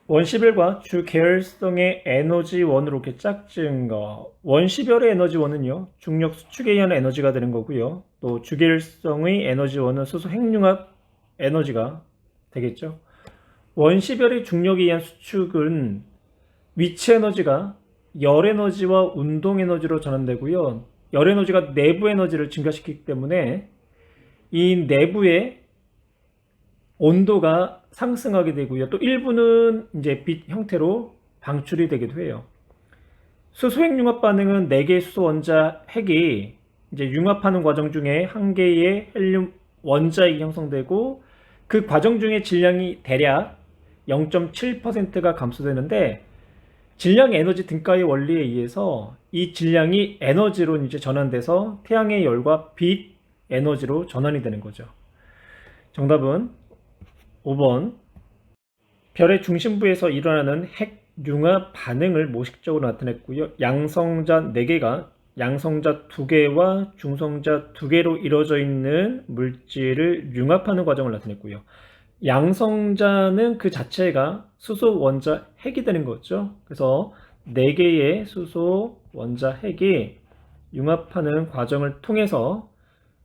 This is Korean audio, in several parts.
원시별과 주계열성의 에너지원으로 이렇게 짝지은 거. 원시별의 에너지원은요, 중력 수축에 의한 에너지가 되는 거고요. 또 주계열성의 에너지원은 수소 핵융합 에너지가 되겠죠. 원시별의 중력에 의한 수축은 위치 에너지가 열 에너지와 운동 에너지로 전환되고요. 열 에너지가 내부 에너지를 증가시키기 때문에 이 내부의 온도가 상승하게 되고요. 또 일부는 이제 빛 형태로 방출이 되기도 해요. 수소핵 융합 반응은 4개의 수소 원자 핵이 이제 융합하는 과정 중에 한 개의 헬륨 원자핵이 형성되고 그 과정 중에 질량이 대략 0.7%가 감소되는데 질량 에너지 등가의 원리에 의해서 이 질량이 에너지로 이제 전환돼서 태양의 열과 빛 에너지로 전환이 되는 거죠. 정답은 5번. 별의 중심부에서 일어나는 핵 융합 반응을 모식적으로 나타냈고요. 양성자 4개가 양성자 2개와 중성자 2개로 이루어져 있는 물질을 융합하는 과정을 나타냈고요. 양성자는 그 자체가 수소 원자 핵이 되는 거죠. 그래서 4개의 수소 원자 핵이 융합하는 과정을 통해서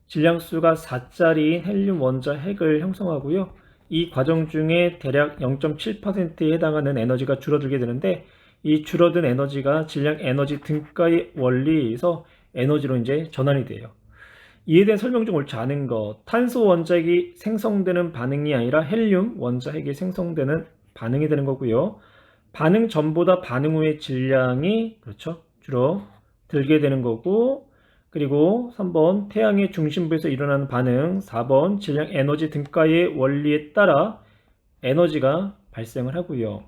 질량수가 4짜리 헬륨 원자 핵을 형성하고요. 이 과정 중에 대략 0.7%에 해당하는 에너지가 줄어들게 되는데 이 줄어든 에너지가 질량 에너지 등가의 원리에서 에너지로 이제 전환이 돼요. 이에 대한 설명 좀 옳지 않은 것. 탄소 원자핵이 생성되는 반응이 아니라 헬륨 원자핵이 생성되는 반응이 되는 거고요. 반응 전보다 반응 후의 질량이 그렇죠. 줄어들게 되는 거고 그리고 3번 태양의 중심부에서 일어나는 반응, 4번 질량 에너지 등가의 원리에 따라 에너지가 발생을 하고요.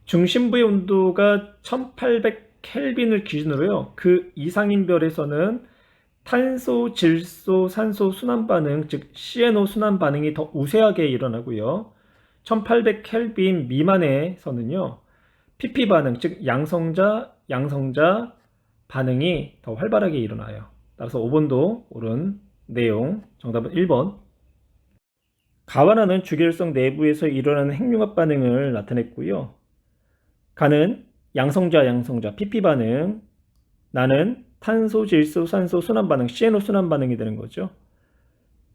중심부의 온도가 1800켈빈을 기준으로요. 그 이상인 별에서는 탄소, 질소, 산소 순환 반응, 즉 CNO 순환 반응이 더 우세하게 일어나고요. 1800켈빈 미만에서는요. PP 반응, 즉 양성자 반응이 더 활발하게 일어나요. 따라서 5번도 옳은 내용. 정답은 1번. 가와나는 주계열성 내부에서 일어나는 핵융합 반응을 나타냈고요. 가는 양성자 PP 반응, 나는 탄소, 질소, 산소 순환 반응, CNO 순환 반응이 되는 거죠.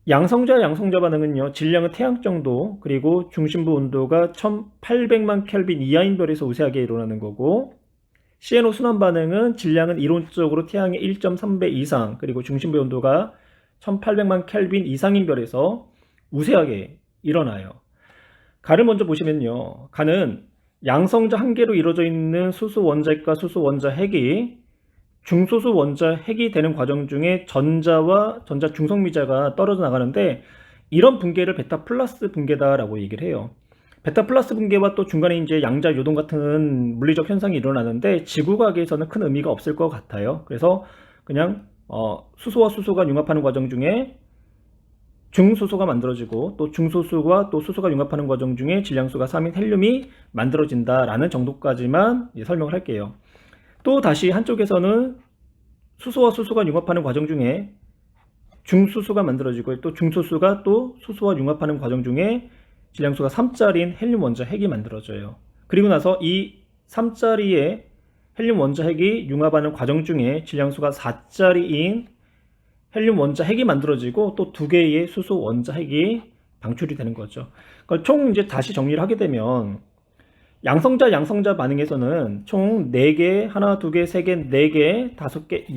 양성자 반응은요. 질량은 태양 정도, 그리고 중심부 온도가 1800만 켈빈 이하인 별에서 우세하게 일어나는 거고 CNO 순환 반응은 질량은 이론적으로 태양의 1.3배 이상, 그리고 중심부 온도가 1800만 켈빈 이상인 별에서 우세하게 일어나요. 가를 먼저 보시면요. 가는 양성자 한 개로 이루어져 있는 수소 원자핵과 수소 원자핵이 중소수 원자핵이 되는 과정 중에 전자와 전자 중성미자가 떨어져 나가는데 이런 분계를 베타 플러스 분계다라고 얘기를 해요. 베타 플러스 분계와 또 중간에 이제 양자 요동 같은 물리적 현상이 일어나는데 지구과학에서는 큰 의미가 없을 것 같아요. 그래서 그냥 수소와 수소가 융합하는 과정 중에 중수소가 만들어지고 또 중소수와 또 수소가 융합하는 과정 중에 질량수가 3인 헬륨이 만들어진다라는 정도까지만 설명을 할게요. 또 다시 한쪽에서는 수소와 수소가 융합하는 과정 중에 중수소가 만들어지고 또 중소수가 또 수소와 융합하는 과정 중에 질량수가 3짜리인 헬륨 원자핵이 만들어져요. 그리고 나서 이 3짜리의 헬륨 원자핵이 융합하는 과정 중에 질량수가 4짜리인 헬륨 원자핵이 만들어지고 또 2개의 수소 원자핵이 방출이 되는 거죠. 그러니까 총 이제 다시 정리를 하게 되면 양성자 반응에서는 총 4개, 하나, 2개, 3개, 4개, 5개,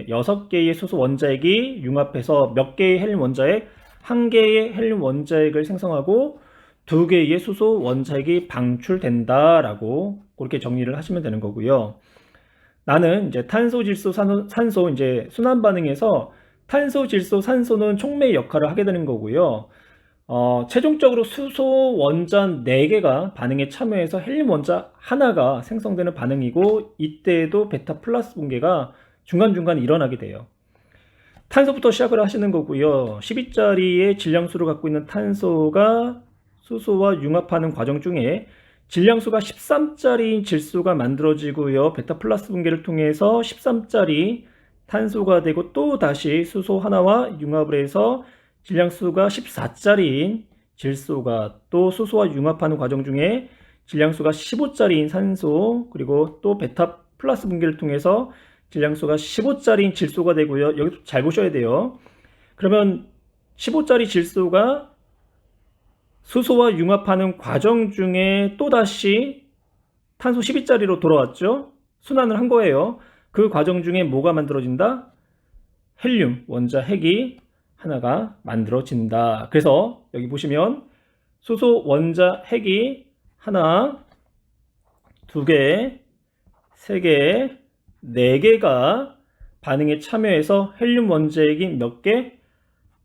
6개의 수소 원자핵이 융합해서 몇 개의 헬륨 원자핵? 1개의 헬륨 원자핵을 생성하고 2개의 수소 원자핵이 방출된다라고 그렇게 정리를 하시면 되는 거고요. 나는 이제 탄소, 질소, 산소 이제 순환 반응에서 탄소, 질소, 산소는 촉매 역할을 하게 되는 거고요. 최종적으로 수소 원자 4개가 반응에 참여해서 헬륨 원자 하나가 생성되는 반응이고 이때에도 베타 플러스 분계가 중간중간 일어나게 돼요. 탄소부터 시작을 하시는 거고요. 12짜리의 질량수를 갖고 있는 탄소가 수소와 융합하는 과정 중에 질량수가 13짜리인 질소가 만들어지고요. 베타 플러스 분계를 통해서 13짜리 탄소가 되고 또 다시 수소 하나와 융합을 해서 질량수가 14짜리인 질소가 또 수소와 융합하는 과정 중에 질량수가 15짜리인 산소, 그리고 또 베타 플러스 분기를 통해서 질량수가 15짜리인 질소가 되고요. 여기 잘 보셔야 돼요. 그러면 15짜리 질소가 수소와 융합하는 과정 중에 또다시 탄소 12짜리로 돌아왔죠. 순환을 한 거예요. 그 과정 중에 뭐가 만들어진다? 헬륨 원자 핵이 하나가 만들어진다. 그래서 여기 보시면 수소 원자 핵이 하나, 두 개, 세 개, 네 개가 반응에 참여해서 헬륨 원자 핵이 몇 개?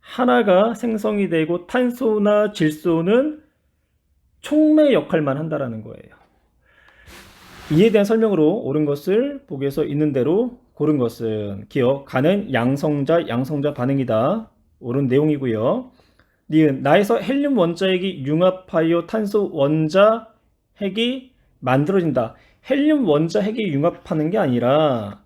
하나가 생성이 되고 탄소나 질소는 촉매 역할만 한다라는 거예요. 이에 대한 설명으로 옳은 것을 보기에서 있는 대로 고른 것은 기억, 가는 양성자 반응이다. 옳은 내용이고요. 니은, 나에서 헬륨 원자핵이 융합하여 탄소 원자핵이 만들어진다. 헬륨 원자핵이 융합하는 게 아니라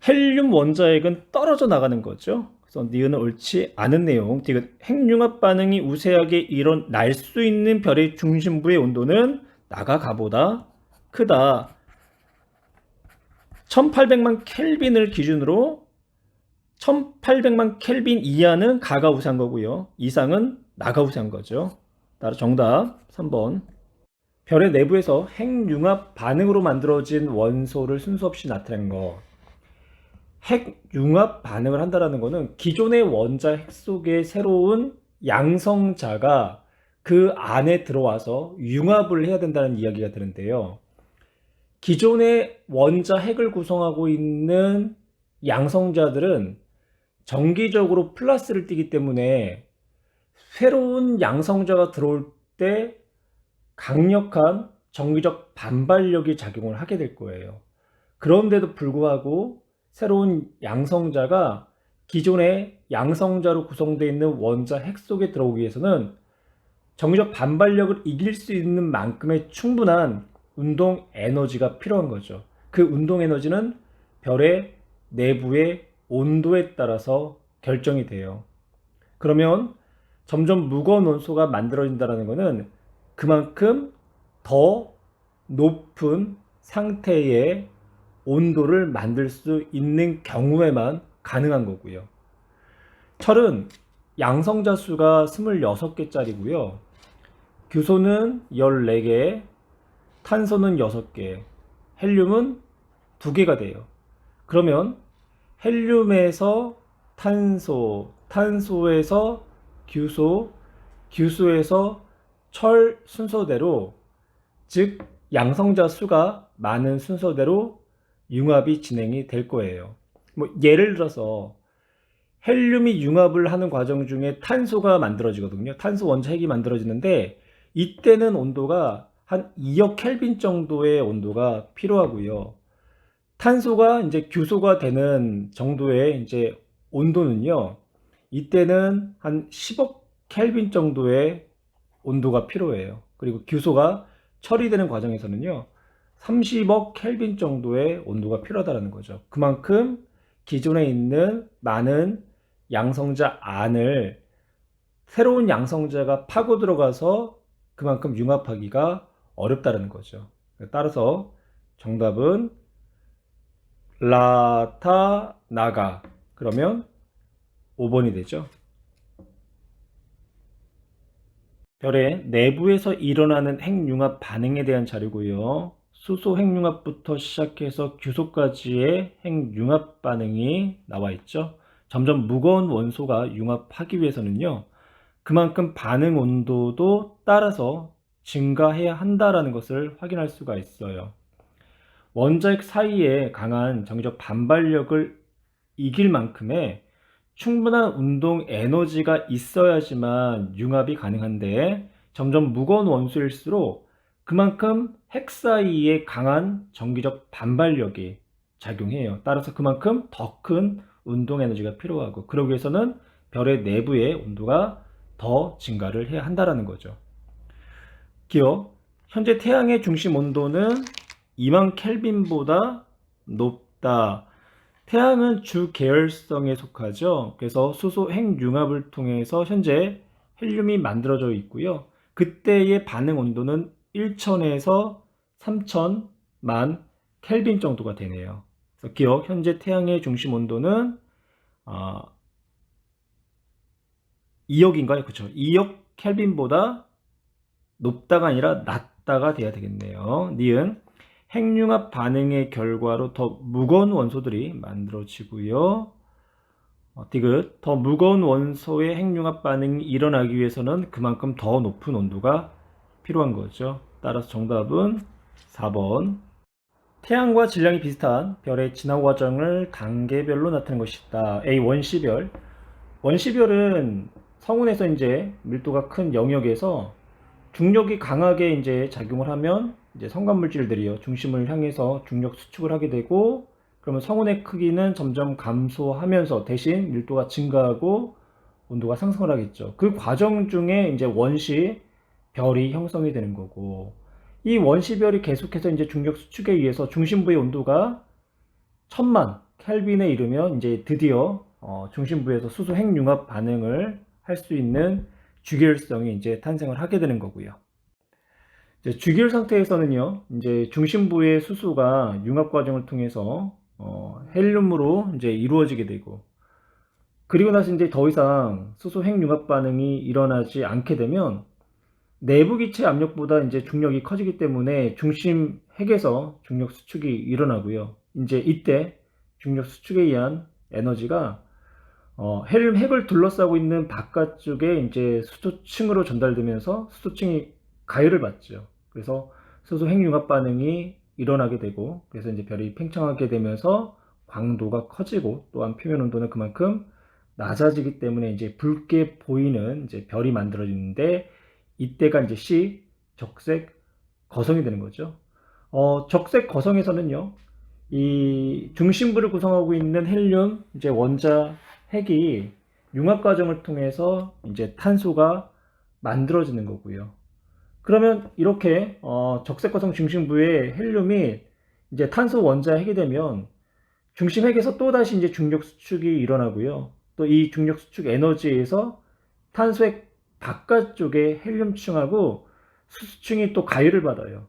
헬륨 원자핵은 떨어져 나가는 거죠. 그래서 니은은 옳지 않은 내용. 디귿, 핵융합 반응이 우세하게 일어날 수 있는 별의 중심부의 온도는 나가가보다 크다. 1800만 켈빈을 기준으로 1800만 켈빈 이하는 가가 우세한 거고요. 이상은 나가 우세한 거죠. 따라 정답 3번. 별의 내부에서 핵융합 반응으로 만들어진 원소를 순서 없이 나타낸 것. 핵융합 반응을 한다는 것은 기존의 원자 핵 속에 새로운 양성자가 그 안에 들어와서 융합을 해야 된다는 이야기가 되는데요. 기존의 원자 핵을 구성하고 있는 양성자들은 정기적으로 플러스를 띠기 때문에 새로운 양성자가 들어올 때 강력한 정기적 반발력이 작용을 하게 될 거예요. 그런데도 불구하고 새로운 양성자가 기존의 양성자로 구성되어 있는 원자 핵 속에 들어오기 위해서는 정기적 반발력을 이길 수 있는 만큼의 충분한 운동 에너지가 필요한 거죠. 그 운동 에너지는 별의 내부의 온도에 따라서 결정이 돼요. 그러면 점점 무거운 원소가 만들어진다는 것은 그만큼 더 높은 상태의 온도를 만들 수 있는 경우에만 가능한 거고요. 철은 양성자 수가 26개짜리고요. 규소는 14개, 탄소는 6개, 헬륨은 2개가 돼요. 그러면 헬륨에서 탄소, 탄소에서 규소, 규소에서 철 순서대로, 즉 양성자 수가 많은 순서대로 융합이 진행이 될 거예요. 예를 들어서 헬륨이 융합을 하는 과정 중에 탄소가 만들어지거든요. 탄소 원자 핵이 만들어지는데 이때는 온도가 한 2억 켈빈 정도의 온도가 필요하고요. 탄소가 이제 규소가 되는 정도의 이제 온도는요. 이때는 한 10억 켈빈 정도의 온도가 필요해요. 그리고 규소가 처리되는 과정에서는요. 30억 켈빈 정도의 온도가 필요하다는 거죠. 그만큼 기존에 있는 많은 양성자 안을 새로운 양성자가 파고 들어가서 그만큼 융합하기가 어렵다는 거죠. 따라서 정답은 라타 나가. 그러면 5번이 되죠. 별의 내부에서 일어나는 핵융합 반응에 대한 자료고요. 수소 핵융합부터 시작해서 규소까지의 핵융합 반응이 나와 있죠. 점점 무거운 원소가 융합하기 위해서는요. 그만큼 반응 온도도 따라서 증가해야 한다는 것을 확인할 수가 있어요. 원자핵 사이에 강한 정기적 반발력을 이길 만큼의 충분한 운동 에너지가 있어야지만 융합이 가능한데 점점 무거운 원소일수록 그만큼 핵 사이에 강한 정기적 반발력이 작용해요. 따라서 그만큼 더 큰 운동 에너지가 필요하고 그러기 위해서는 별의 내부의 온도가 더 증가를 해야 한다는 거죠. 기억, 현재 태양의 중심 온도는 2만 켈빈보다 높다. 태양은 주 계열성에 속하죠. 그래서 수소 핵융합을 통해서 현재 헬륨이 만들어져 있고요. 그때의 반응 온도는 1000에서 3000만 켈빈 정도가 되네요. 그래서 기억 현재 태양의 중심 온도는 2억인가요? 그렇죠. 2억 켈빈보다 높다가 아니라 낮다가 돼야 되겠네요. 니은 핵융합 반응의 결과로 더 무거운 원소들이 만들어지고요. 디귿 더 무거운 원소의 핵융합 반응이 일어나기 위해서는 그만큼 더 높은 온도가 필요한 거죠. 따라서 정답은 4번. 태양과 질량이 비슷한 별의 진화 과정을 단계별로 나타낸 것이다. A. 원시별. 원시별은 성운에서 이제 밀도가 큰 영역에서 중력이 강하게 이제 작용을 하면 이제 성간 물질들이요 중심을 향해서 중력 수축을 하게 되고, 그러면 성운의 크기는 점점 감소하면서 대신 밀도가 증가하고 온도가 상승을 하겠죠. 그 과정 중에 이제 원시 별이 형성이 되는 거고, 이 원시별이 계속해서 이제 중력 수축에 의해서 중심부의 온도가 1000만 켈빈에 이르면 이제 드디어 중심부에서 수소 핵융합 반응을 할 수 있는 주기율성이 이제 탄생을 하게 되는 거고요. 이제 주기율 상태에서는요, 이제 중심부의 수소가 융합 과정을 통해서 헬륨으로 이제 이루어지게 되고, 그리고 나서 이제 더 이상 수소 핵융합 반응이 일어나지 않게 되면 내부 기체 압력보다 이제 중력이 커지기 때문에 중심 핵에서 중력 수축이 일어나고요. 이제 이때 중력 수축에 의한 에너지가 헬륨 핵을 둘러싸고 있는 바깥쪽에 이제 수소층으로 전달되면서 수소층이 가열을 받죠. 그래서 수소 핵융합 반응이 일어나게 되고, 그래서 이제 별이 팽창하게 되면서 광도가 커지고, 또한 표면 온도는 그만큼 낮아지기 때문에 이제 붉게 보이는 이제 별이 만들어지는데, 이때가 이제 C 적색 거성이 되는 거죠. 적색 거성에서는요, 이 중심부를 구성하고 있는 헬륨 이제 원자 핵이 융합 과정을 통해서 이제 탄소가 만들어지는 거고요. 그러면 이렇게 적색 거성 중심부에 헬륨이 이제 탄소 원자 핵이 되면 중심 핵에서 또 다시 이제 중력 수축이 일어나고요. 또 이 중력 수축 에너지에서 탄소 핵 바깥쪽에 헬륨층하고 수소층이 또 가열을 받아요.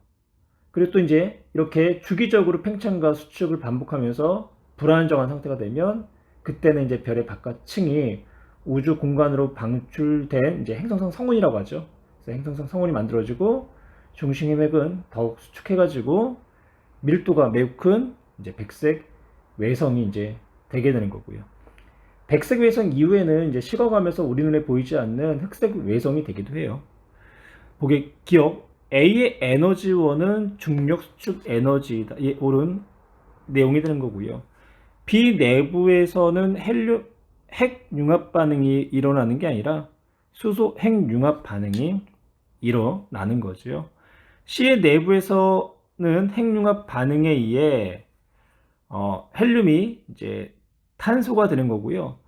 그리고 또 이제 이렇게 주기적으로 팽창과 수축을 반복하면서 불안정한 상태가 되면, 그때는 이제 별의 바깥층이 우주 공간으로 방출된 이제 행성상 성운이라고 하죠. 그래서 행성상 성운이 만들어지고 중심의 핵은 더욱 수축해가지고 밀도가 매우 큰 이제 백색 외성이 이제 되게 되는 거고요. 백색 외성 이후에는 이제 식어가면서 우리 눈에 보이지 않는 흑색 외성이 되기도 해요. 보기 기억 A의 에너지원은 중력 수축 에너지다. 예, 옳은 내용이 되는 거고요. B 내부에서는 핵 융합 반응이 일어나는 게 아니라 수소 핵 융합 반응이 일어나는 거죠. C의 내부에서는 핵 융합 반응에 의해 헬륨이 이제 탄소가 되는 거고요.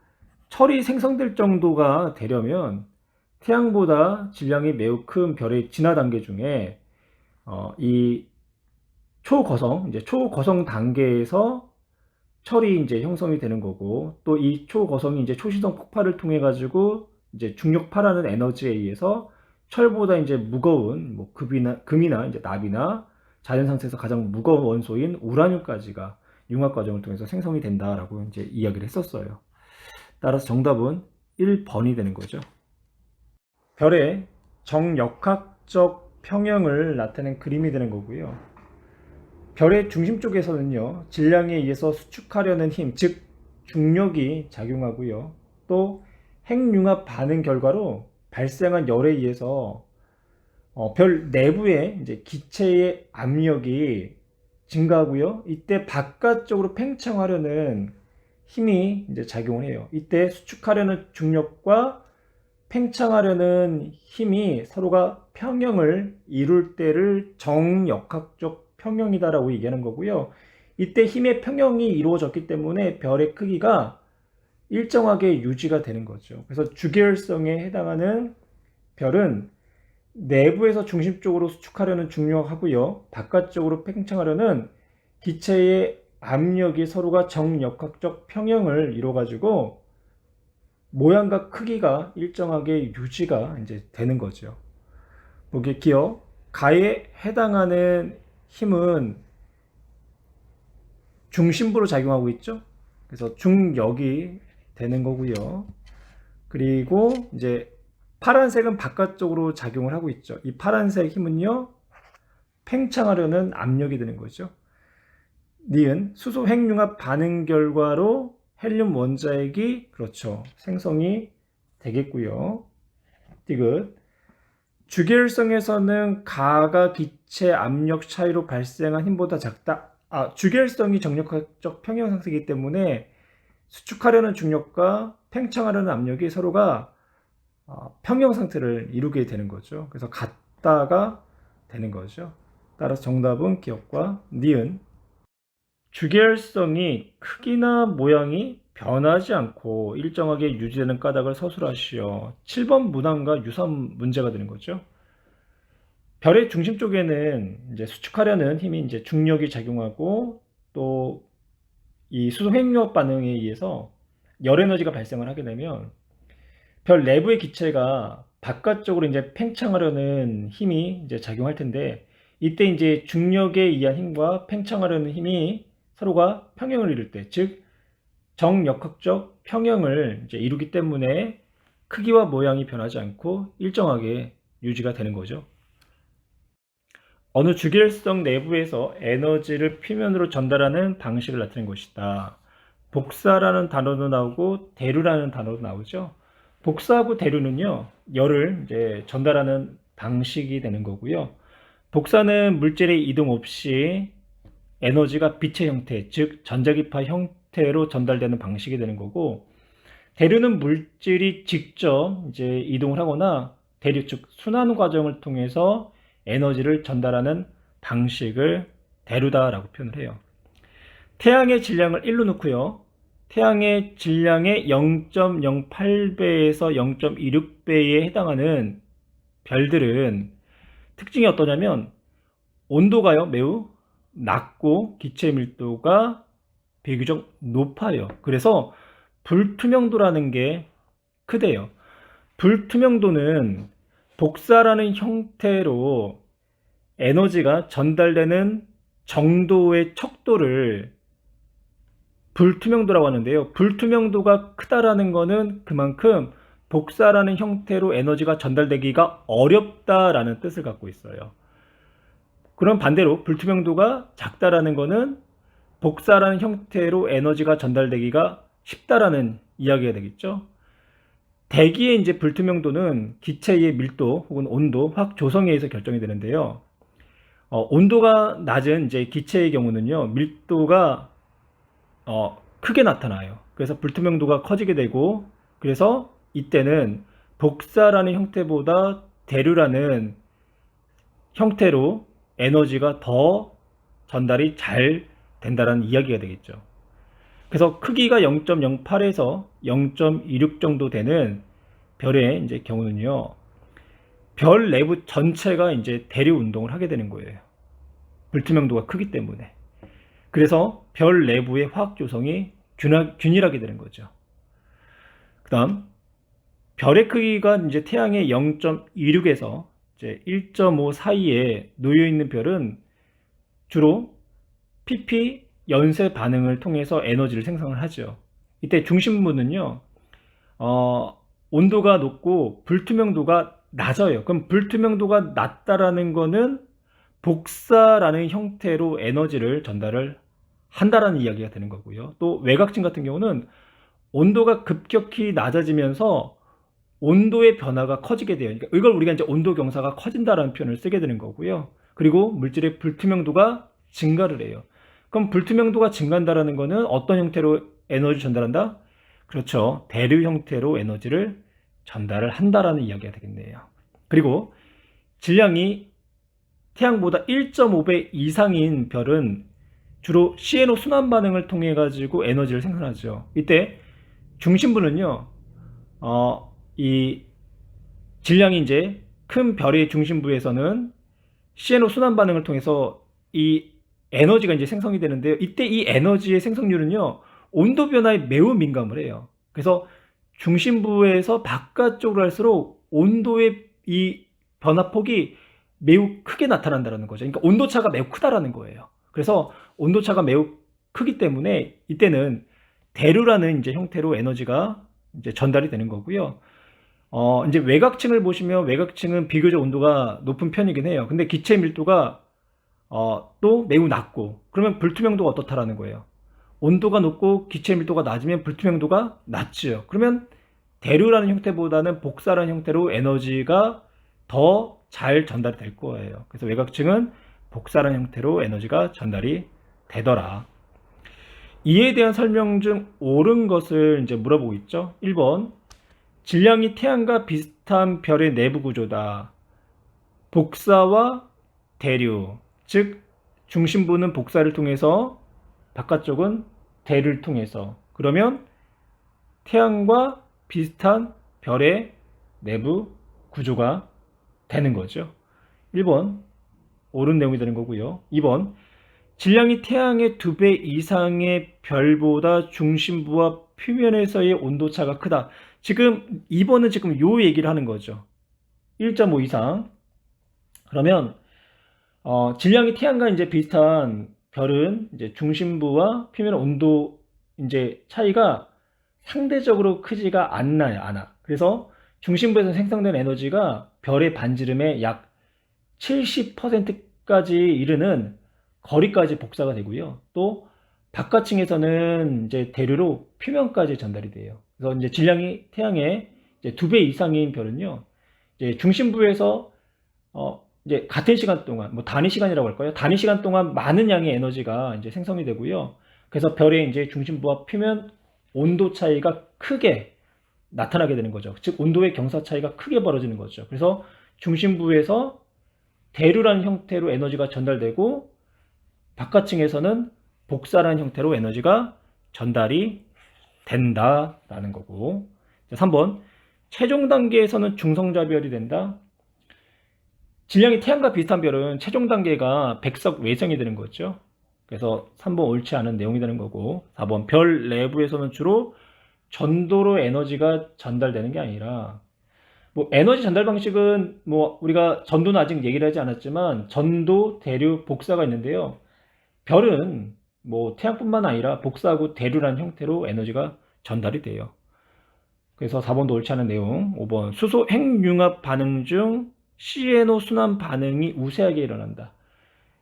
철이 생성될 정도가 되려면 태양보다 질량이 매우 큰 별의 진화 단계 중에 이 초거성, 이제 초거성 단계에서 철이 이제 형성이 되는 거고, 또 이 초거성이 이제 초시성 폭발을 통해 가지고 이제 중력파라는 에너지에 의해서 철보다 이제 무거운 뭐 금이나 이제 납이나 자연 상태에서 가장 무거운 원소인 우라늄까지가 융합 과정을 통해서 생성이 된다라고 이제 이야기를 했었어요. 따라서 정답은 1번이 되는 거죠. 별의 정역학적 평형을 나타낸 그림이 되는 거고요. 별의 중심 쪽에서는요, 질량에 의해서 수축하려는 힘, 즉 중력이 작용하고요. 또 핵융합 반응 결과로 발생한 열에 의해서 별 내부의 이제 기체의 압력이 증가하고요. 이때 바깥쪽으로 팽창하려는 힘이 이제 작용을 해요. 이때 수축하려는 중력과 팽창하려는 힘이 서로가 평형을 이룰 때를 정역학적 평형이다라고 얘기하는 거고요. 이때 힘의 평형이 이루어졌기 때문에 별의 크기가 일정하게 유지가 되는 거죠. 그래서 주계열성에 해당하는 별은 내부에서 중심 쪽으로 수축하려는 중력하고요, 바깥쪽으로 팽창하려는 기체의 압력이 서로가 정역학적 평형을 이루어가지고 모양과 크기가 일정하게 유지가 이제 되는 거죠. 보기 기억 가에 해당하는 힘은 중심부로 작용하고 있죠. 그래서 중력이 되는 거고요. 그리고 이제 파란색은 바깥쪽으로 작용을 하고 있죠. 이 파란색 힘은요, 팽창하려는 압력이 되는 거죠. 니은 수소 핵융합 반응 결과로 헬륨 원자액이 그렇죠, 생성이 되겠고요. 디귿 주계율성에서는 가가 기체 압력 차이로 발생한 힘보다 작다. 주계율성이 정력학적 평형상태이기 때문에 수축하려는 중력과 팽창하려는 압력이 서로가 평형상태를 이루게 되는 거죠. 그래서 같다가 되는 거죠. 따라서 정답은 기억과 니은. 주계열성이 크기나 모양이 변하지 않고 일정하게 유지되는 까닭을 서술하시오. 7번 문항과 유사한 문제가 되는 거죠. 별의 중심 쪽에는 이제 수축하려는 힘이 이제 중력이 작용하고 또 이 수소 핵융합 반응에 의해서 열 에너지가 발생을 하게 되면 별 내부의 기체가 바깥쪽으로 이제 팽창하려는 힘이 이제 작용할 텐데, 이때 이제 중력에 의한 힘과 팽창하려는 힘이 서로가 평형을 이룰 때, 즉 정역학적 평형을 이제 이루기 때문에 크기와 모양이 변하지 않고 일정하게 유지가 되는 거죠. 어느 주계열성 내부에서 에너지를 표면으로 전달하는 방식을 나타낸 것이다. 복사라는 단어도 나오고 대류라는 단어도 나오죠. 복사하고 대류는요, 열을 이제 전달하는 방식이 되는 거고요. 복사는 물질의 이동 없이 에너지가 빛의 형태, 즉 전자기파 형태로 전달되는 방식이 되는 거고, 대류는 물질이 직접 이제 이동을 하거나 대류, 즉 순환 과정을 통해서 에너지를 전달하는 방식을 대류다라고 표현을 해요. 태양의 질량을 1로 놓고요, 태양의 질량의 0.08배에서 0.26배에 해당하는 별들은 특징이 어떠냐면 온도가요 매우 낮고 기체 밀도가 비교적 높아요. 그래서 불투명도라는 게 크대요. 불투명도는 복사라는 형태로 에너지가 전달되는 정도의 척도를 불투명도라고 하는데요. 불투명도가 크다라는 것은 그만큼 복사라는 형태로 에너지가 전달되기가 어렵다라는 뜻을 갖고 있어요. 그럼 반대로 불투명도가 작다라는 것은 복사라는 형태로 에너지가 전달되기가 쉽다라는 이야기가 되겠죠. 대기의 이제 불투명도는 기체의 밀도 혹은 온도, 화학 조성에 의해서 결정이 되는데요. 온도가 낮은 이제 기체의 경우는요, 밀도가 크게 나타나요. 그래서 불투명도가 커지게 되고, 그래서 이때는 복사라는 형태보다 대류라는 형태로 에너지가 더 전달이 잘 된다는 이야기가 되겠죠. 그래서 크기가 0.08에서 0.26 정도 되는 별의 이제 경우는요, 별 내부 전체가 이제 대류 운동을 하게 되는 거예요. 불투명도가 크기 때문에. 그래서 별 내부의 화학 조성이 균일하게 되는 거죠. 그 다음, 별의 크기가 이제 태양의 0.26에서 이제 1.5 사이에 놓여 있는 별은 주로 pp 연쇄 반응을 통해서 에너지를 생성을 하죠. 이때 중심부는요, 온도가 높고 불투명도가 낮아요. 그럼 불투명도가 낮다라는 거는 복사라는 형태로 에너지를 전달을 한다라는 이야기가 되는 거고요. 또 외곽진 같은 경우는 온도가 급격히 낮아지면서 온도의 변화가 커지게 돼요. 그러니까 이걸 우리가 이제 온도 경사가 커진다라는 표현을 쓰게 되는 거고요. 그리고 물질의 불투명도가 증가를 해요. 그럼 불투명도가 증가한다라는 거는 어떤 형태로 에너지 전달한다? 그렇죠. 대류 형태로 에너지를 전달을 한다라는 이야기가 되겠네요. 그리고 질량이 태양보다 1.5배 이상인 별은 주로 CNO 순환 반응을 통해 가지고 에너지를 생산하죠. 이때 중심부는요, 이 질량이 이제 큰 별의 중심부에서는 CNO 순환 반응을 통해서 이 에너지가 이제 생성이 되는데요. 이때 이 에너지의 생성률은요, 온도 변화에 매우 민감을 해요. 그래서 중심부에서 바깥쪽으로 할수록 온도의 이 변화폭이 매우 크게 나타난다는 거죠. 그러니까 온도차가 매우 크다라는 거예요. 그래서 온도차가 매우 크기 때문에 이때는 대류라는 이제 형태로 에너지가 이제 전달이 되는 거고요. 이제 외곽층을 보시면 외곽층은 비교적 온도가 높은 편이긴 해요. 근데 기체 밀도가 또 매우 낮고, 그러면 불투명도가 어떻다라는 거예요. 온도가 높고 기체 밀도가 낮으면 불투명도가 낮죠. 그러면 대류라는 형태보다는 복사라는 형태로 에너지가 더 잘 전달이 될 거예요. 그래서 외곽층은 복사라는 형태로 에너지가 전달이 되더라. 이에 대한 설명 중 옳은 것을 이제 물어보고 있죠. 1번. 질량이 태양과 비슷한 별의 내부 구조다. 복사와 대류, 즉 중심부는 복사를 통해서 바깥쪽은 대류를 통해서, 그러면 태양과 비슷한 별의 내부 구조가 되는 거죠. 1번 옳은 내용이 되는 거고요. 2번 질량이 태양의 2배 이상의 별보다 중심부와 표면에서의 온도차가 크다. 지금 2번은 지금 요 얘기를 하는 거죠. 1.5 이상. 그러면 질량이 태양과 이제 비슷한 별은 이제 중심부와 표면 온도 이제 차이가 상대적으로 크지가 않아. 그래서 중심부에서 생성된 에너지가 별의 반지름의 약 70%까지 이르는 거리까지 복사가 되고요. 또 바깥층에서는 이제 대류로 표면까지 전달이 돼요. 그래서 이제 질량이 태양의 이제 2배 이상인 별은요, 이제 중심부에서 이제 같은 시간 동안, 뭐 단위 시간이라고 할까요? 단위 시간 동안 많은 양의 에너지가 이제 생성이 되고요. 그래서 별의 이제 중심부와 표면 온도 차이가 크게 나타나게 되는 거죠. 즉 온도의 경사 차이가 크게 벌어지는 거죠. 그래서 중심부에서 대류라는 형태로 에너지가 전달되고 바깥층에서는 복사라는 형태로 에너지가 전달이 된다라는 거고. 3번 최종 단계에서는 중성자별이 된다. 질량이 태양과 비슷한 별은 최종 단계가 백석 외성이 되는 거죠. 그래서 3번 옳지 않은 내용이 되는 거고, 4번 별 내부에서는 주로 전도로 에너지가 전달되는 게 아니라, 뭐 에너지 전달 방식은 뭐 우리가 전도는 아직 얘기를 하지 않았지만 전도, 대류, 복사가 있는데요. 별은 뭐 태양뿐만 아니라 복사하고 대류라는 형태로 에너지가 전달이 돼요. 그래서 4번도 옳지 않은 내용. 5번 수소 핵융합 반응 중 CNO 순환 반응이 우세하게 일어난다.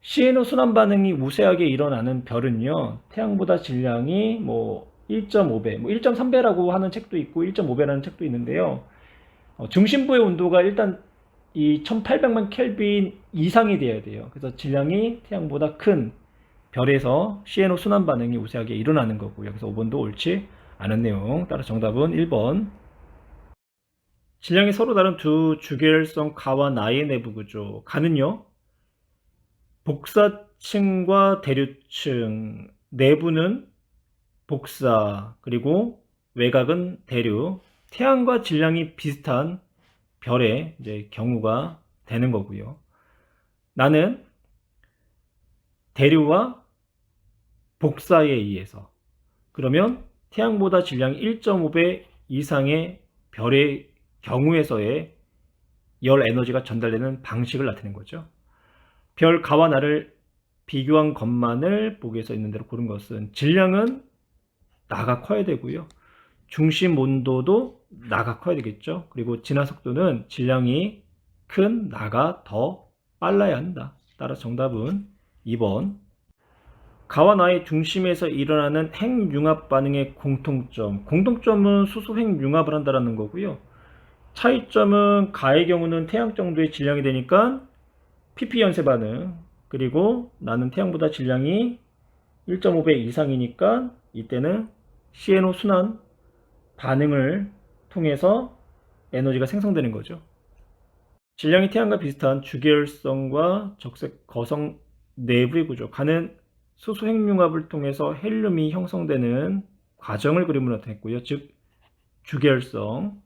CNO 순환 반응이 우세하게 일어나는 별은요, 태양보다 질량이 뭐 1.5배, 뭐 1.3배라고 하는 책도 있고 1.5배라는 책도 있는데요. 중심부의 온도가 일단 이 1800만 켈빈 이상이 돼야 돼요. 그래서 질량이 태양보다 큰 별에서 CNO 순환 반응이 우세하게 일어나는 거고요. 그래서 5번도 옳지 않은 내용. 따라서 정답은 1번. 질량이 서로 다른 두 주계열성 가와 나의 내부 구조. 가는요, 복사층과 대류층, 내부는 복사, 그리고 외곽은 대류, 태양과 질량이 비슷한 별의 이제 경우가 되는 거고요. 나는 대류와 복사에 의해서, 그러면 태양보다 질량이 1.5배 이상의 별의 경우에서의 열 에너지가 전달되는 방식을 나타내는 거죠. 별 가와 나를 비교한 것만을 보기에서 있는 대로 고른 것은 질량은 나가 커야 되고요. 중심 온도도 나가 커야 되겠죠. 그리고 진화 속도는 질량이 큰 나가 더 빨라야 한다. 따라서 정답은 2번. 가와 나의 중심에서 일어나는 핵융합 반응의 공통점. 공통점은 수소 핵융합을 한다는 거고요. 차이점은 가의 경우는 태양 정도의 질량이 되니까 pp 연쇄 반응, 그리고 나는 태양보다 질량이 1.5배 이상이니까 이때는 CNO 순환 반응을 통해서 에너지가 생성되는 거죠. 질량이 태양과 비슷한 주계열성과 적색 거성 내부의 구조. 가는 수소 핵융합을 통해서 헬륨이 형성되는 과정을 그림으로 나타냈고요. 즉 주계열성.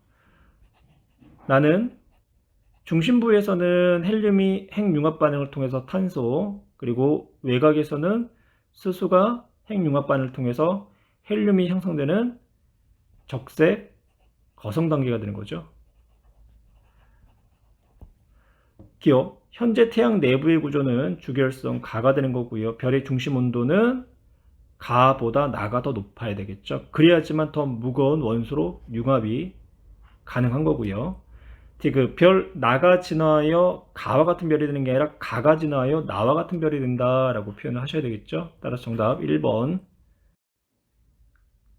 나는 중심부에서는 헬륨이 핵융합 반응을 통해서 탄소, 그리고 외곽에서는 수소가 핵융합 반응을 통해서 헬륨이 형성되는 적색 거성 단계가 되는 거죠. 기억. 현재 태양 내부의 구조는 주결성 가가 되는 거고요. 별의 중심 온도는 가보다 나가 더 높아야 되겠죠. 그래야지만 더 무거운 원소로 융합이 가능한 거고요. 별 나가 진화하여 가와 같은 별이 되는 게 아니라 가가 진화하여 나와 같은 별이 된다라고 표현을 하셔야 되겠죠. 따라서 정답 1번.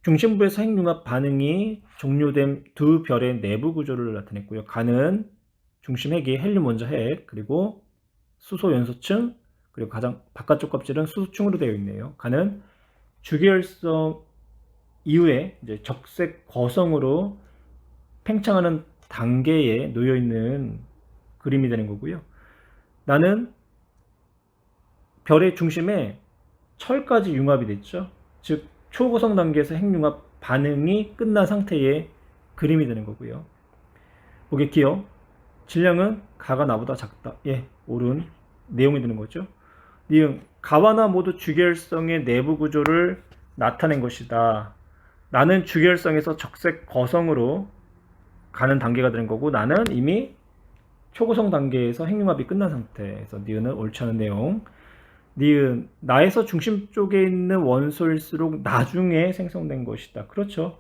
중심부에서 핵융합 반응이 종료된 두 별의 내부 구조를 나타냈고요. 가는 중심 핵이 헬륨 원자 핵, 그리고 수소 연소층, 그리고 가장 바깥쪽 껍질은 수소층으로 되어 있네요. 가는 주계열성 이후에 이제 적색 거성으로 팽창하는 단계에 놓여 있는 그림이 되는 거고요. 나는 별의 중심에 철까지 융합이 됐죠. 즉 초고성 단계에서 핵융합 반응이 끝난 상태의 그림이 되는 거고요. 보기 기억. 질량은 가가 나보다 작다. 예, 옳은 내용이 되는 거죠. 니은 가와 나 모두 주계열성의 내부 구조를 나타낸 것이다. 나는 주계열성에서 적색 거성으로 가는 단계가 되는 거고, 나는 이미 초고성 단계에서 핵융합이 끝난 상태에서 니은은 옳지 않은 내용. 니은 나에서 중심 쪽에 있는 원소일수록 나중에 생성된 것이다. 그렇죠.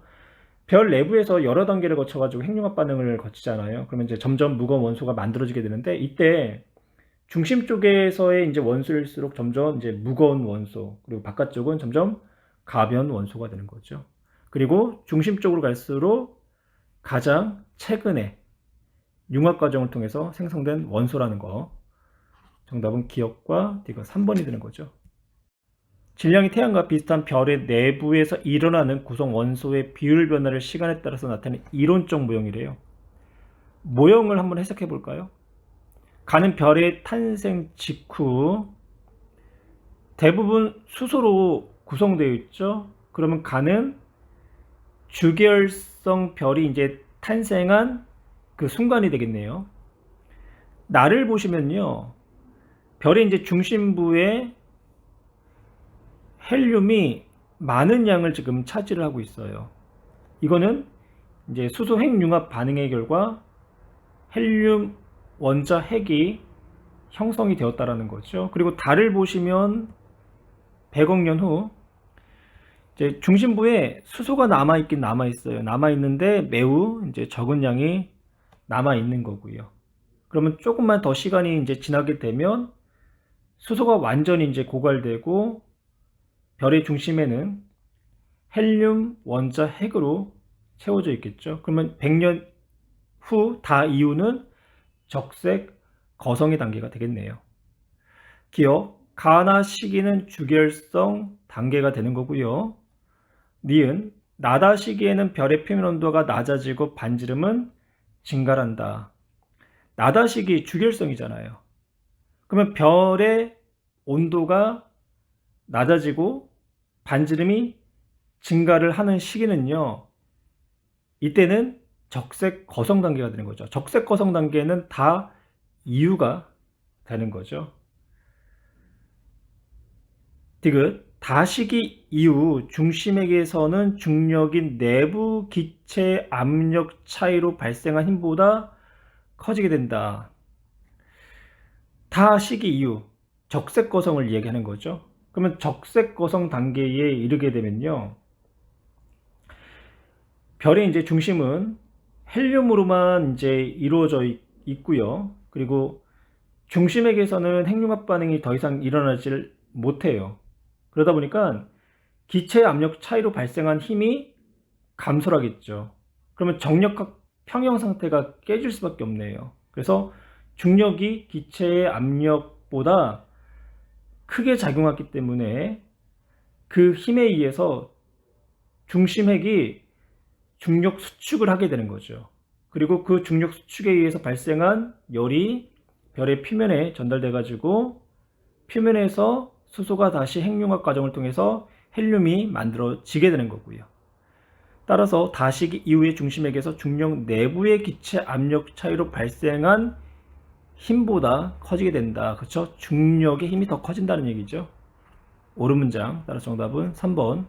별 내부에서 여러 단계를 거쳐가지고 핵융합 반응을 거치잖아요. 그러면 이제 점점 무거운 원소가 만들어지게 되는데, 이때 중심 쪽에서의 이제 원소일수록 점점 이제 무거운 원소, 그리고 바깥쪽은 점점 가벼운 원소가 되는 거죠. 그리고 중심 쪽으로 갈수록 가장 최근에 융합 과정을 통해서 생성된 원소라는 거. 정답은 기억과 D가 3번이 되는 거죠. 질량이 태양과 비슷한 별의 내부에서 일어나는 구성 원소의 비율 변화를 시간에 따라서 나타내는 이론적 모형이래요. 모형을 한번 해석해 볼까요? 가는 별의 탄생 직후 대부분 수소로 구성되어 있죠. 그러면 가는 주계열성 별이 이제 탄생한 그 순간이 되겠네요. 나를 보시면요, 별의 이제 중심부에 헬륨이 많은 양을 지금 차지를 하고 있어요. 이거는 이제 수소 핵융합 반응의 결과 헬륨 원자 핵이 형성이 되었다라는 거죠. 그리고 달을 보시면 100억 년 후 이제 중심부에 수소가 남아있긴 남아있어요. 남아있는데 매우 이제 적은 양이 남아있는 거고요. 그러면 조금만 더 시간이 이제 지나게 되면 수소가 완전히 이제 고갈되고 별의 중심에는 헬륨 원자 핵으로 채워져 있겠죠. 그러면 100년 후 다 이후는 적색 거성의 단계가 되겠네요. 기억, 가나 시기는 주계열성 단계가 되는 거고요. 니은, 나다 시기에는 별의 표면 온도가 낮아지고 반지름은 증가한다. 나다 시기 주계열성이잖아요. 그러면 별의 온도가 낮아지고 반지름이 증가를 하는 시기는요, 이때는 적색 거성 단계가 되는 거죠. 적색 거성 단계는 다 이유가 되는 거죠. 디귿, 다시기 이후 중심핵에서는 중력인 내부 기체 압력 차이로 발생한 힘보다 커지게 된다. 다시기 이후 적색 거성을 얘기하는 거죠. 그러면 적색 거성 단계에 이르게 되면요, 별의 이제 중심은 헬륨으로만 이제 이루어져 있고요. 그리고 중심핵에서는 핵융합 반응이 더 이상 일어나질 못해요. 그러다 보니까 기체 압력 차이로 발생한 힘이 감소하겠죠. 그러면 정력학 평형 상태가 깨질 수밖에 없네요. 그래서 중력이 기체의 압력보다 크게 작용하기 때문에 그 힘에 의해서 중심핵이 중력 수축을 하게 되는 거죠. 그리고 그 중력 수축에 의해서 발생한 열이 별의 표면에 전달돼 가지고 표면에서 수소가 다시 핵융합 과정을 통해서 헬륨이 만들어지게 되는 거고요. 따라서 다시기 이후의 중심핵에서 중력 내부의 기체 압력 차이로 발생한 힘보다 커지게 된다. 그렇죠? 중력의 힘이 더 커진다는 얘기죠. 옳은 문장. 따라서 정답은 3번.